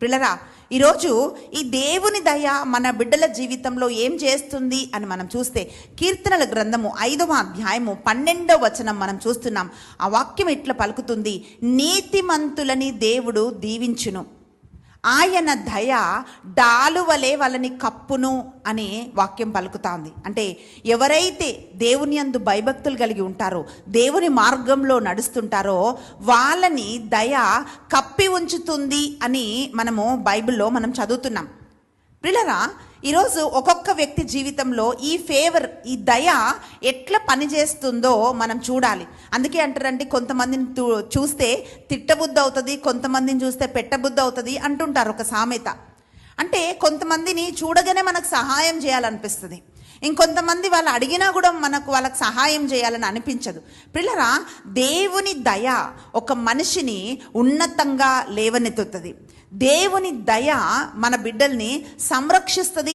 పిల్లరా, ఈరోజు ఈ దేవుని దయ మన బిడ్డల జీవితంలో ఏం చేస్తుంది అని మనం చూస్తే, కీర్తనల గ్రంథము 5వ అధ్యాయము 12వ వచనం మనం చూస్తున్నాం. ఆ వాక్యం ఇట్లా పలుకుతుంది: నీతిమంతులని దేవుడు దీవించును, ఆయన దయ డాలువలే వాళ్ళని కప్పును అని వాక్యం పలుకుతాంది. అంటే ఎవరైతే దేవుని యందు భయభక్తులు కలిగి ఉంటారో, దేవుని మార్గంలో నడుస్తుంటారో వాళ్ళని దయ కప్పి ఉంచుతుంది అని మనము బైబిల్లో మనం చదువుతున్నాం. ప్రియులారా, ఈరోజు ఒక్కొక్క వ్యక్తి జీవితంలో ఈ ఫేవర్, ఈ దయ ఎట్లా పనిచేస్తుందో మనం చూడాలి. అందుకే అంటారంటే, కొంతమందిని చూస్తే తిట్టబుద్ధి అవుతుంది, కొంతమందిని చూస్తే పెట్టబుద్ధి అవుతుంది అంటుంటారు ఒక సామెత. అంటే కొంతమందిని చూడగానే మనకు సహాయం చేయాలనిపిస్తుంది, ఇంకొంతమంది వాళ్ళు అడిగినా కూడా వాళ్ళకి సహాయం చేయాలని అనిపించదు. పిల్లరా, దేవుని దయ ఒక మనిషిని ఉన్నతంగా లేవనెత్తుతుంది. దేవుని దయ మన బిడ్డల్ని సంరక్షిస్తుంది.